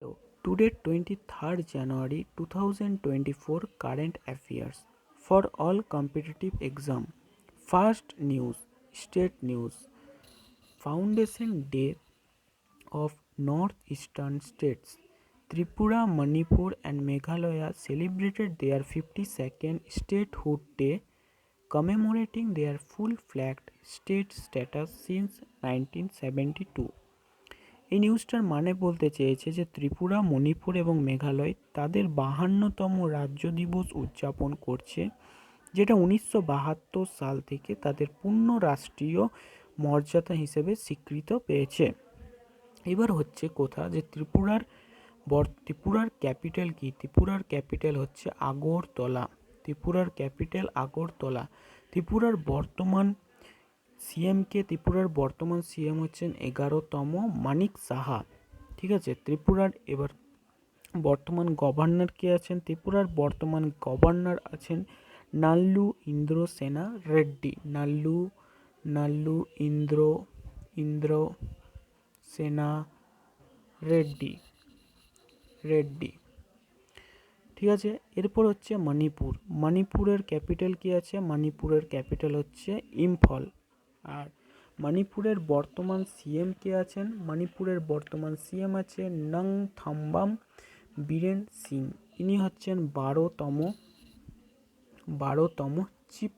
Hello, today 23rd January 2024 current affairs for all competitive exam. First news, state news. Foundation Day of Northeastern states. Tripura, Manipur and Meghalaya celebrated their 52nd statehood day, commemorating their full-flagged state status since 1972. এই নিউজটার মানে বলতে চেয়েছে যে ত্রিপুরা, মণিপুর এবং মেঘালয় তাদের 52তম রাজ্য দিবস উদযাপন করছে, যেটা 1972 সাল থেকে তাদের পূর্ণ রাষ্ট্রীয় মর্যাদা হিসেবে স্বীকৃত পেয়েছে। এবার হচ্ছে কথা যে ত্রিপুরার ক্যাপিটাল কি? ত্রিপুরার ক্যাপিটাল হচ্ছে আগরতলা। ত্রিপুরার ক্যাপিটাল আগরতলা। ত্রিপুরার বর্তমান সিএম হচ্ছেন 11তম মানিক সাহা। ঠিক আছে, ত্রিপুরার এবার বর্তমান গভর্নর কে আছেন? ত্রিপুরার বর্তমান গভর্নর আছেন নাল্লু ইন্দ্র সেনা রেড্ডি। নাল্লু ইন্দ্র সেনা রেড্ডি। ঠিক আছে, এরপর হচ্ছে মণিপুরের ক্যাপিটাল কি আছে? মণিপুরের ক্যাপিটাল হচ্ছে ইম্ফল। আর মণিপুরের বর্তমান সিএম কে আছেন? মণিপুরের বর্তমান সিএম আছে নংথাম্বাম বীরেন সিং। ইনি হচ্ছেন 12তম চিফ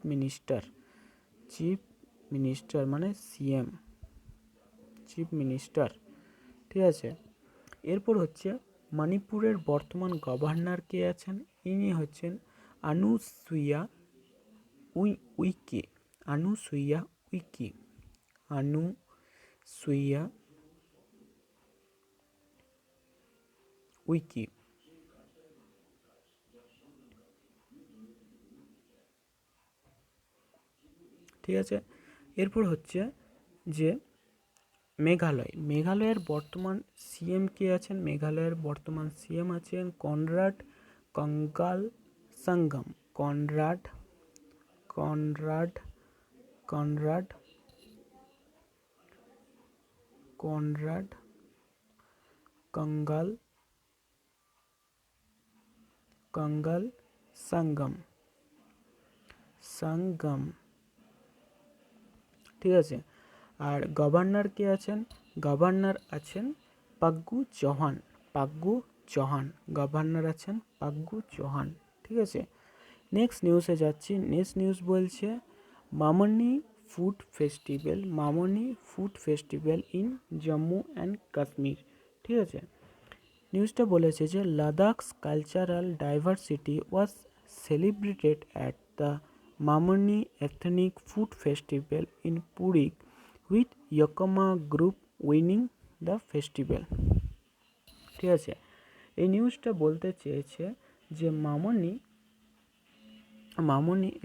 মিনিস্টার মানে সিএম, চিফ মিনিস্টার। ঠিক আছে, এরপর হচ্ছে মণিপুরের বর্তমান গভর্নর কে আছেন? ইনি হচ্ছেন আনুসুইয়া উইকে। ঠিক আছে, এরপর হচ্ছে যে মেঘালয়ের বর্তমান সিএম কে আছেন? মেঘালয়ের বর্তমান সিএম আছেন কনরাড কঙ্গাল সাঙ্গম। কনরাড কঙ্গাল সাঙ্গম। ঠিক আছে, আর গভর্নর কে আছেন? গভর্নর আছেন পাগ্গু চৌহান। গভর্নর আছেন পাগ্গু চৌহান। ঠিক আছে, নেক্সট নিউজে যাচ্ছি। নেক্সট নিউজ বলছে Mamani food festival in Jammu and Kashmir. ঠিক আছে, নিউজটা বলেছে যে Ladakh's cultural diversity was celebrated at the Mamani ethnic food festival in Puri with Yokoma group winning the festival. ঠিক আছে, এই নিউজটা বলতে চেয়েছে যে মামনি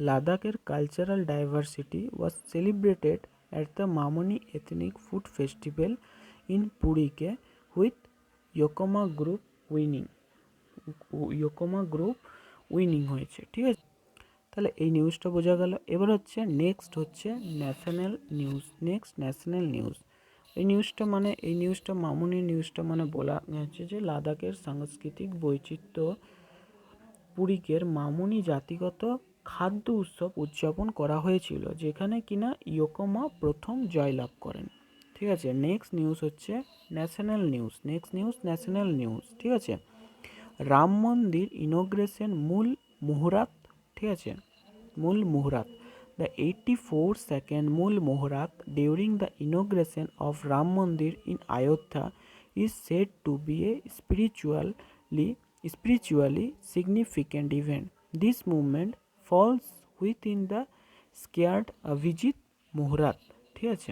লাদাখের cultural diversity was celebrated at the Mamani ethnic food festival in পুরীকে উইথ ইয়োকোমা গ্রুপ উইনিং হয়েছে। ঠিক আছে, তাহলে এই নিউজটা বোঝা গেল। এবার হচ্ছে নেক্সট হচ্ছে ন্যাশনাল নিউজ। এই নিউজটা মামনি নিউজটা মানে বলা হচ্ছে যে লাদাখের সাংস্কৃতিক বৈচিত্র্য পুরীকের মামনি জাতিগত খাদ্য উৎসব উদযাপন করা হয়েছিল, যেখানে কিনা ইয়োকোমা প্রথম জয়লাভ করেন। ঠিক আছে, নেক্সট নিউজ হচ্ছে ন্যাশনাল নিউজ। ঠিক আছে, রাম মন্দির ইনোগ্রেশন মূল মুহুরাত। ঠিক আছে, মূল মুহুরাত। The 84nd মূল মুহুরাত during the inauguration of Ram Mandir in Ayodhya is said to be a spiritually significant event. This movement falls within the scared Avijit মুহুরাত। ঠিক আছে,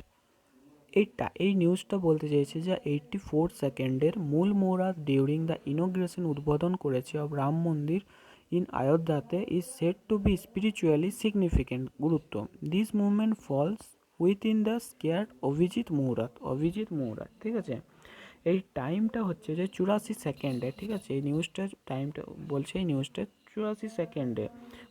এই নিউজটা বলতে চাইছে যে 84 মূল মুহুরাত ডিউরিং দ্য ইনোগ্রেশন উদ্বোধন করেছে অব রাম মন্দির ইন আয়োধ্যাতে is said to be spiritually significant গুরুত্ব। This movement falls within the scared Abhijit muhurat. ঠিক আছে, এই টাইমটা হচ্ছে যে 84 সেকেন্ডে। ঠিক আছে, এই নিউজটা টাইমটা বলছে, এই নিউজটা 84 সেকেন্ডে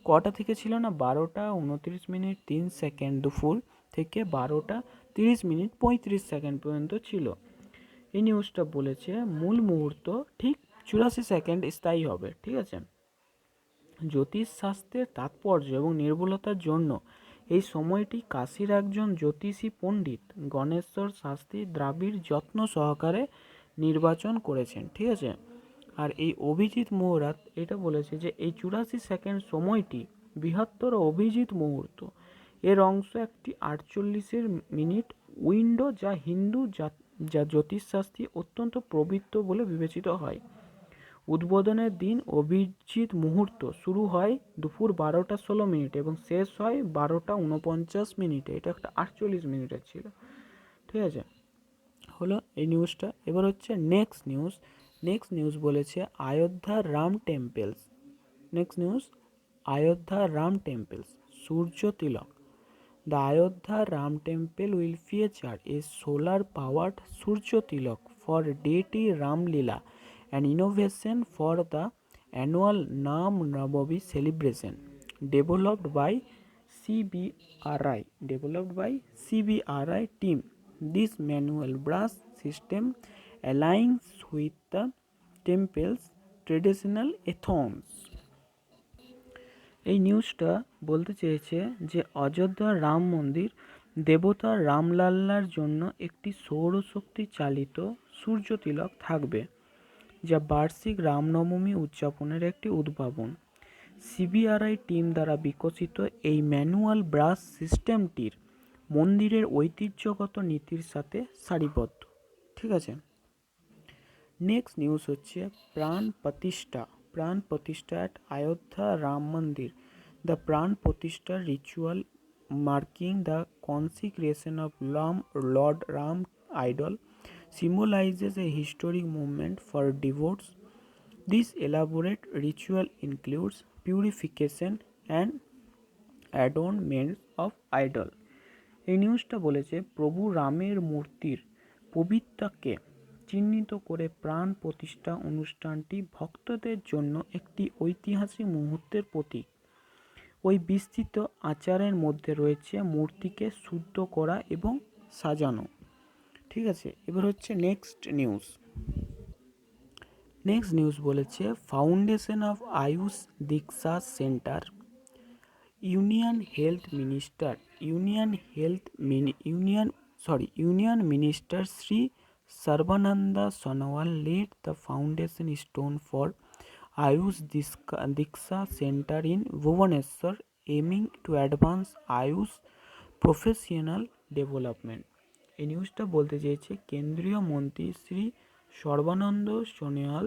কটা থেকে ছিল না? 12টা 29 মিনিট 3 সেকেন্ড দুপুর থেকে 12টা 30 মিনিট 35 সেকেন্ড পর্যন্ত ছিল। এই নিউজটা বলেছে মূল মুহূর্ত ঠিক 84 সেকেন্ড স্থায়ী হবে। ঠিক আছে, জ্যোতিষশাস্ত্রের তাৎপর্য এবং নির্ভুলতার জন্য এই সময়টি কাশীর একজন জ্যোতিষী পণ্ডিত গণেশ্বর শাস্ত্রী দ্রাবিড় যত্ন সহকারে নির্বাচন করেছেন। ঠিক আছে, আর এই অভিজিৎ মুহূর্ত এটা বলেছে যে এই 84 সেকেন্ড সময়টি বৃহত্তর অভিজিৎ মুহূর্ত এর অংশ একটি 48 মিনিট উইন্ডো যা হিন্দু যা জ্যোতিষশাস্ত্রী অত্যন্ত পবিত্র বলে বিবেচিত হয়। উদ্বোধনের দিন অভিজিৎ মুহূর্ত শুরু হয় দুপুর 12টা 16 মিনিটে এবং শেষ হয় 12টা 49 মিনিটে। এটা একটা 48 মিনিটের ছিল। ঠিক আছে, হলো এই নিউজটা। এবার হচ্ছে নেক্সট নিউজ বলেছে অযোধ্যার রাম টেম্পলস। নেক্সট নিউজ, অযোধ্যার Ram temples Surya Tilak. The Ayodhya Ram Temple will feature a solar-powered Surya Tilak for deity Ram Leela, an innovation for the annual Nam Navami celebration, developed by CBRI team. This manual brass system aligns with the temple's traditional ethos. এই নিউজটা বলতে চেয়েছে যে অযোধ্যার রাম মন্দির দেবতা রামলাল্লার জন্য একটি সৌরশক্তি চালিত সূর্য তিলক থাকবে, যা বার্ষিক রামনবমী উদযাপনের একটি উদ্ভাবন। সিবিআরআই টিম দ্বারা বিকশিত এই ম্যানুয়াল ব্রাশ সিস্টেমটির মন্দিরের ঐতিহ্যগত নীতির সাথে সারিবদ্ধ। ঠিক আছে, নেক্সট নিউজ হচ্ছে প্রাণ প্রতিষ্ঠা at Ayodhya Ram Mandir. The প্রাণ প্রতিষ্ঠা ritual marking the consecration of Lord Ram idol symbolizes a historic moment for devotees. This elaborate ritual includes purification and adornment of idol. এই নিউজটা বলেছে প্রভু রামের মূর্তির পবিত্রতাকে চিহ্নিত করে প্রাণ প্রতিষ্ঠা অনুষ্ঠানটি ভক্তদের জন্য একটি ঐতিহাসিক মুহূর্তের প্রতীক। ওই বিস্তৃত আচারের মধ্যে রয়েছে মূর্তিকে শুদ্ধ করা এবং সাজানো। ঠিক আছে, এবার হচ্ছে নেক্সট নিউজ বলেছে foundation of Ayush Diksha centre. Union minister Shri Sarbananda Sonowal laid the foundation stone for Ayush Diksha Center in Bhubaneswar, aiming to advance Ayush professional development. এই নিউজটা বলতে চেয়েছে কেন্দ্রীয় মন্ত্রী শ্রী সর্বানন্দ সোনোয়াল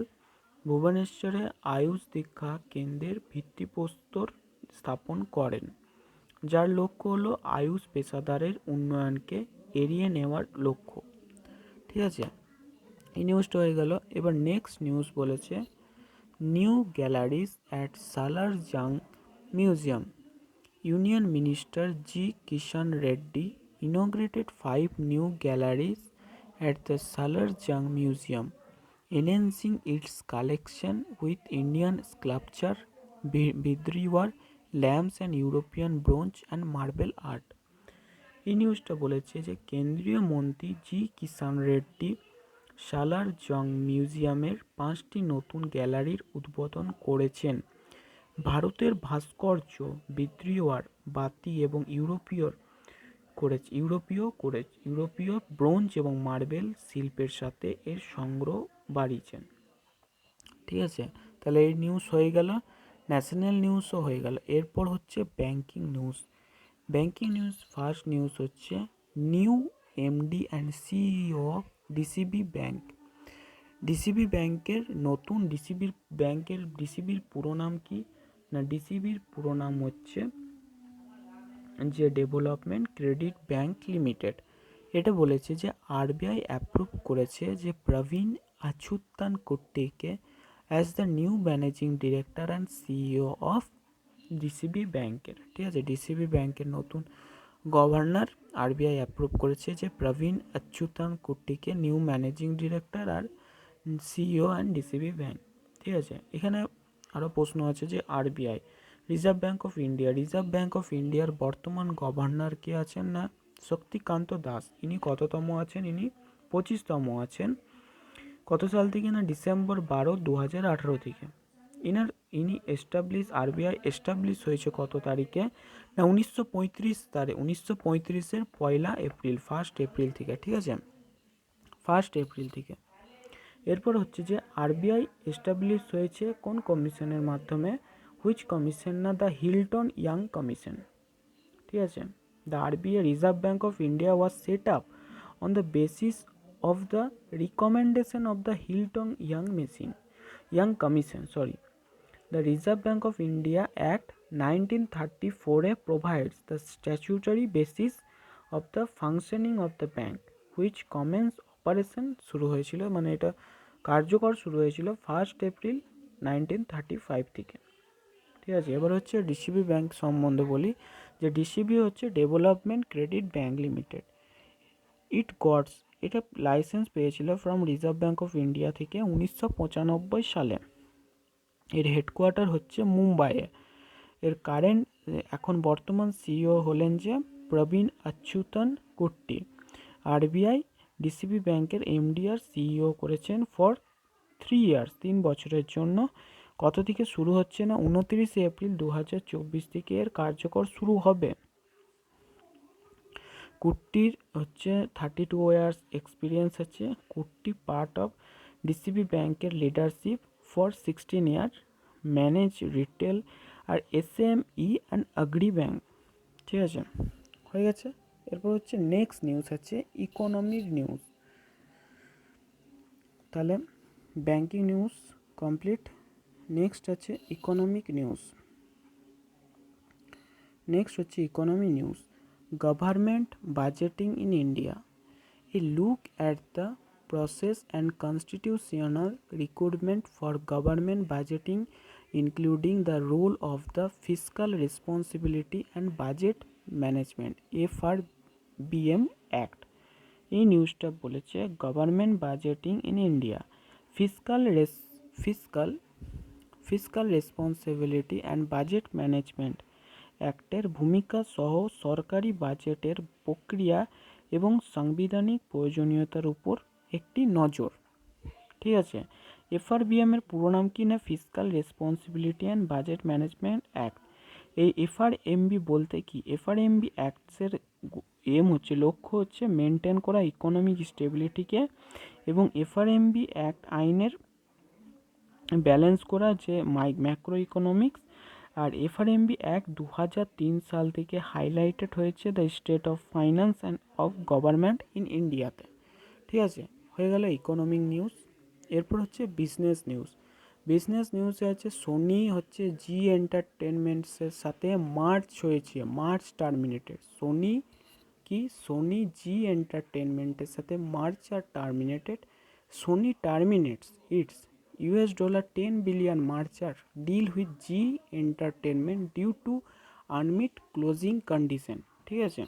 ভুবনেশ্বরে আয়ুষ দীক্ষা কেন্দ্রের ভিত্তিপ্রস্তর স্থাপন করেন, যার লক্ষ্য হলো আয়ুষ পেশাদারের উন্নয়নকে এড়িয়ে নেওয়ার লক্ষ্য। ঠিক আছে, এই নিউজটা হয়ে গেল। এবার নেক্সট নিউজ বলেছে নিউ গ্যালারিজ অ্যাট সালার জাং museum. Union minister G Kisan Reddy inaugurated 5 new galleries at the Salar Jung Museum, enhancing its collection with Indian sculpture, Bidriwar lamps and European bronze and marble art. এই নিউজটা বলেছে যে কেন্দ্রীয় মন্ত্রী জি কিষান রেড্ডি সালার জং মিউজিয়ামের 5টি নতুন গ্যালারির উদ্বোধন করেছেন। ভারতের ভাস্কর্য, বিদ্রিওয়ার বাতি এবং ইউরোপীয় ব্রোঞ্জ এবং মার্বেল শিল্পের সাথে এর সংগ্রহ বাড়িয়েছেন। ঠিক আছে, তাহলে এই নিউজ হয়ে গেল, ন্যাশনাল নিউজও হয়ে গেল। এরপর হচ্ছে ব্যাংকিং নিউজ। ফার্স্ট নিউজ হচ্ছে new MD and CEO of DCB bank. ডিসিবির পুরো নাম কি না, ডিসিবির পুরো নাম হচ্ছে যে ডেভেলপমেন্ট ক্রেডিট ব্যাংক লিমিটেড। এটা বলেছে যে আরবিআই অ্যাপ্রুভ করেছে যে প্রবীণ আচ্যুতান কুট্টিকে as the new managing director and CEO of DCB ব্যাংকের। ঠিক আছে, ডিসিবি ব্যাংকের নতুন গভর্নর আরবিআই অ্যাপ্রুভ করেছে যে প্রবীণ আচ্যুতান কুট্টিকে নিউ ম্যানেজিং ডিরেক্টর আর সিইও অ্যান্ড ডিসিবি ব্যাংক। ঠিক আছে, এখানে আরও প্রশ্ন আছে যে আরবিআই রিজার্ভ ব্যাংক অফ ইন্ডিয়ার বর্তমান গভর্নর কে আছেন না শক্তিকান্ত দাস। ইনি কততম আছেন? ইনি 25তম আছেন। কত সাল থেকে না ডিসেম্বর 12, 2018 থেকে। ইনি এস্টাবলিশ আরবিআই এস্টাবলিশ হয়েছে কত তারিখে না 1935 1 এপ্রিল 1 এপ্রিল থেকে, ঠিক আছে, 1 এপ্রিল থেকে। এরপর হচ্ছে যে আরবিআই এস্টাবলিশ হয়েছে কোন কমিশনের মাধ্যমে, হুইচ কমিশন না দ্য হিল্টন ইয়াং কমিশন, ঠিক আছে। The RBI reserve bank of India was set up on the basis of the recommendation of the Hilton young commission. The Reserve Bank of India Act 1934 provides the statutory basis of the functioning of the bank, which commenced operation শুরু হয়েছিল, মানে এটা কার্যকর শুরু হয়েছিল 1 April 1935 থেকে, ঠিক আছে। এবার হচ্ছে ডিসিবি ব্যাংক সম্বন্ধে বলি, যে ডিসিবি হচ্ছে ডেভেলপমেন্ট ক্রেডিট ব্যাংক লিমিটেড। এটা লাইসেন্স পেয়েছিল from reserve bank of India থেকে 1995 সালে। এর হেডকোয়ার্টার হচ্ছে মুম্বাইয়ে। এর কারেন্ট এখন বর্তমান সিইও হলেন যে প্রবীণ অচ্যুতন কুট্টি। আরবিআই ডিসিবি ব্যাংকের এমডি আর সিইও করেছেন ফর 3 ইয়ার্স, 3 বছরের জন্য। কত থেকে শুরু হচ্ছে না 29 এপ্রিল 2024 থেকে এর কার্যকর শুরু হবে। কুট্টির হচ্ছে 32 ইয়ার্স এক্সপিরিয়েন্স আছে। কুট্টি পার্ট অফ ডিসিবি ব্যাংকের leadership for 16 year, manage retail আর এসএমই অ্যান্ড আগ্রি ব্যাংক, ঠিক আছে, হয়ে গেছে। এরপর হচ্ছে নেক্সট নিউজ আছে ইকোনমির নিউজ। তাহলে ব্যাংকিং নিউজ কমপ্লিট। নেক্সট আছে ইকোনমিক নিউজ। নেক্সট হচ্ছে economy news. Government budgeting in India, a look at the process and constitutional requirement for government budgeting, including the role of the fiscal responsibility and budget management, FRBM Act। এই নিউজটা বলেছে government budgeting in India, fiscal responsibility and budget management অ্যাক্টের ভূমিকা সহ সরকারি বাজেটের প্রক্রিয়া এবং সাংবিধানিক প্রয়োজনীয়তার উপর একটি নজর, ঠিক আছে। এফআরবিএম এর পুরো নাম কি না fiscal responsibility and budget management act. এই এফআরএমবি বলতে কি, এফআরএমবি অ্যাক্টসের লক্ষ্য হচ্ছে মেনটেন করা ইকোনমিক স্টেবিলিটিকে এবং এফআরএমবি অ্যাক্ট আইনের ব্যালেন্স করা যে ম্যাক্রো ইকোনমিক্স। আর এফআরএমবি অ্যাক্ট 2003 সাল থেকে হাইলাইটেড হয়েছে the state of finance and of government in ইন্ডিয়াতে, ঠিক আছে, হয়ে গেল ইকোনমিক নিউজ। এরপর হচ্ছে বিজনেস নিউজে আছে সোনি হচ্ছে জি এন্টারটেনমেন্টসের সাথে মার্চ টার্মিনেটেড। সোনি জি এন্টারটেনমেন্টের সাথে মার্চ আর terminated. Sony terminates its $10 billion merger deal with G Entertainment due to unmet closing condition, ঠিক আছে।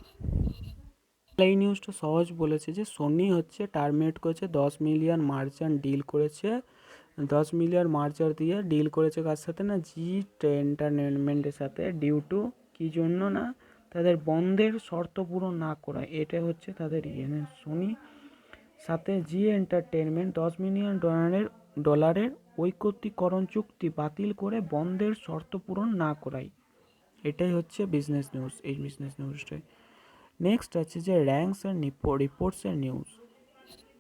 এই নিউজটা সহজ বলেছে যে সোনি হচ্ছে টার্মিনেট করেছে 10 মিলিয়ন মার্জার ডিল করেছে, 10 মিলিয়ন মার্জার দিয়ে ডিল করেছে কার সাথে না জি এন্টারটেনমেন্টের সাথে, ডিউ টু কী জন্য না তাদের বন্ধের শর্ত পূরণ না করা, এটা হচ্ছে তাদের সোনি সাথে জি এন্টারটেনমেন্ট $10 মিলিয়ন ঐকত্যিকরণ চুক্তি বাতিল করে বন্ধের শর্ত পূরণ না করাই, এটাই হচ্ছে বিজনেস নিউজ এই বিজনেস নিউজটাই। নেক্সট আছে যে র্যাঙ্কস অ্যান্ড রিপোর্টসের নিউজ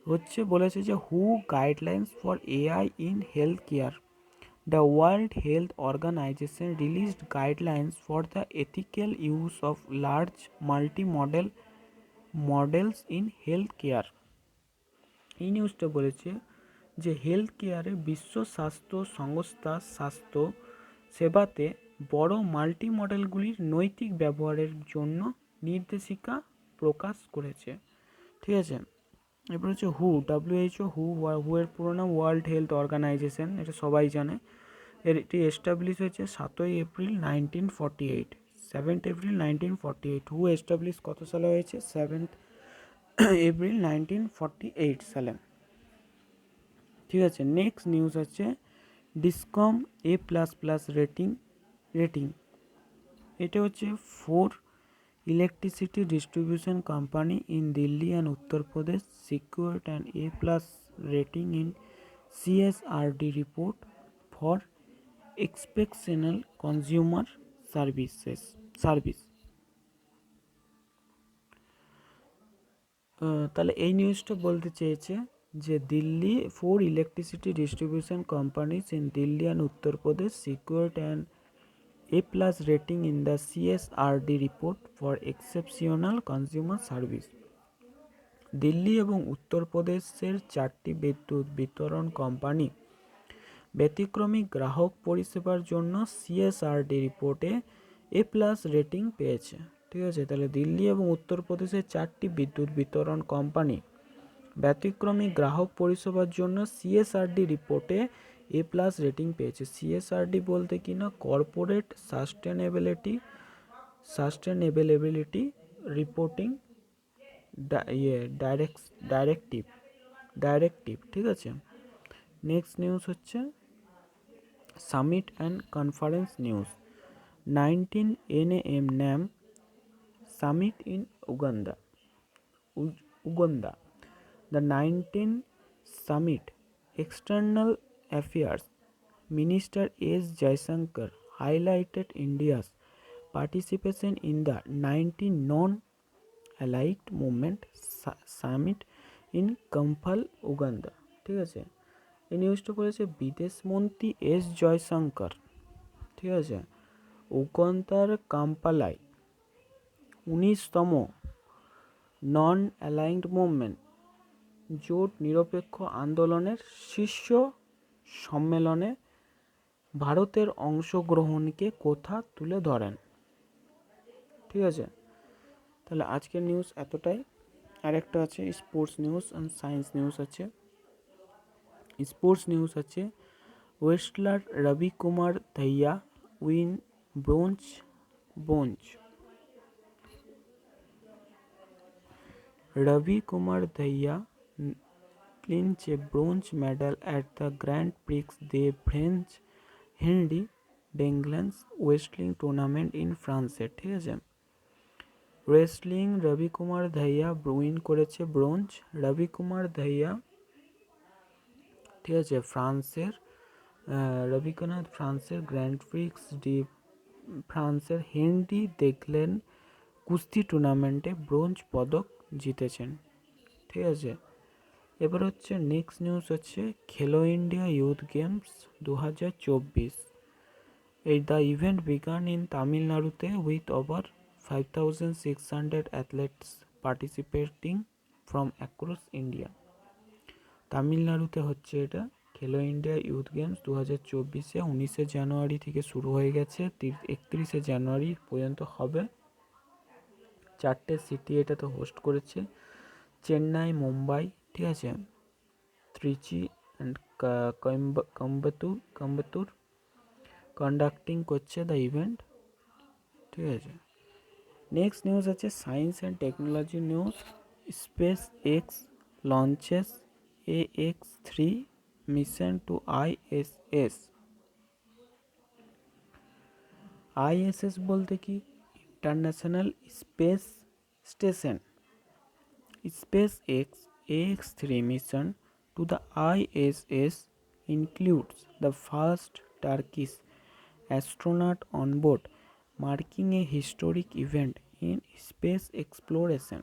হচ্ছে বলেছে যে হু guidelines for AI in health care. The world health organization released guidelines for the ethical use of large multi models in health care. এই নিউজটা বলেছে যে হেলথ কেয়ারে বিশ্ব স্বাস্থ্য সংস্থা স্বাস্থ্য সেবাতে বড় মাল্টি মডেলগুলির নৈতিক ব্যবহারের জন্য নির্দেশিকা প্রকাশ করেছে, ঠিক আছে। এরপর হচ্ছে হু এর পুরো নাম ওয়ার্ল্ড হেলথ অর্গানাইজেশন, এটা সবাই জানে। এটি এস্টাবলিশ হয়েছে 7 এপ্রিল 1948। হু এস্টাবলিশ কত সালে হয়েছে 7 এপ্রিল 1948 সালে, ঠিক আছে। নেক্সট নিউজ আছে ডিসকম A++ রেটিং। এটা হচ্ছে 4 electricity distribution company in Delhi and Uttar Pradesh secured and A+ rating in CSRD report for exceptional consumer service. তাহলে এই নিউজটা বলতে চেয়েছে যে Delhi four electricity distribution companies in Delhi and Uttar Pradesh secured and A plus rating in the CSRD report for exceptional consumer service। Delhi এবং উত্তরপ্রদেশের 4টি বিদ্যুৎ বিতরণ কোম্পানি ব্যতিক্রমী গ্রাহক পরিষেবার জন্য সিএসআরডি রিপোর্টে এ প্লাস রেটিং পেয়েছে। ঠিক আছে, তাহলে দিল্লি এবং উত্তরপ্রদেশের 4টি বিদ্যুৎ বিতরণ কোম্পানি ব্যতিক্রমী গ্রাহক পরিষেবার জন্য সিএসআরডি রিপোর্টে এ প্লাস রেটিং পেয়েছে। সিএসআরডি বলতে কি না, কর্পোরেট সাস্টেনেবিলিটি রিপোর্টিং ডাইরেক্টিভ। ঠিক আছে, নেক্সট নিউজ হচ্ছে summit and conference news. 19 NAM Summit in Uganda. The 19th Summit External Affairs Minister S. Jaishankar highlighted India's participation in the 19 Non-Aligned Movement Summit in Kampala, Uganda। ঠিক আছে, এই নিউজটা করেছে বিদেশমন্ত্রী S Jaishankar. ঠিক আছে, উগান্ডার কাম্পালায় 19তম নন অ্যালাইন্ড মুভমেন্ট জোট নিরপেক্ষ আন্দোলনের শীর্ষ সম্মেলনে ভারতের অংশগ্রহণকে কথা তুলে ধরেন। ঠিক আছে, তাহলে আজকের নিউজ এতটাই। আরেকটা আছে sports news and science news আছে। স্পোর্টস নিউজ আছে wrestler Ravi Kumar Dahiya win bronze. Ravi Kumar Dahiya clinched a bronze medal at the Grand Prix de France Henri Benglans wrestling tournament in France। ঠিক আছে, রেসলিং রবি Kumar Dahiya win করেছে bronze. রবি কুমার দাহিয়া, ঠিক আছে, ফ্রান্সের grand Prix D ফ্রান্সের Henry দেখলেন কুস্তি টুর্নামেন্টে ব্রোঞ্জ পদক জিতেছেন। ঠিক আছে, এবার হচ্ছে নেক্সট নিউজ হচ্ছে Khelo India youth games 2024। The event began in তামিলনাড়ুতে with over 5600 athletes participating from across India. তামিলনাড়ুতে হচ্ছে এটা খেলো ইন্ডিয়া ইউথ গেমস 2024। 19শে জানুয়ারি থেকে শুরু হয়ে গেছে, 31শে জানুয়ারি পর্যন্ত হবে। 4টে সিটি এটাতে হোস্ট করেছে, চেন্নাই, মুম্বাই, ঠিক আছে, ত্রিচি অ্যান্ড কোয়েম্বাটুর কন্ডাক্টিং করছে দ্য ইভেন্ট। ঠিক আছে, নেক্সট নিউজ আছে science and technology news. SpaceX launches AX3 mission to ISS। ISS বলতে কি, international space station. SpaceX AX3 mission to the ISS includes the first Turkish astronaut on board, marking a historic event in space exploration।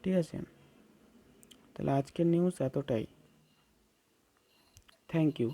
ঠিক আছে, তাহলে আজকের news এতটাই। Thank you.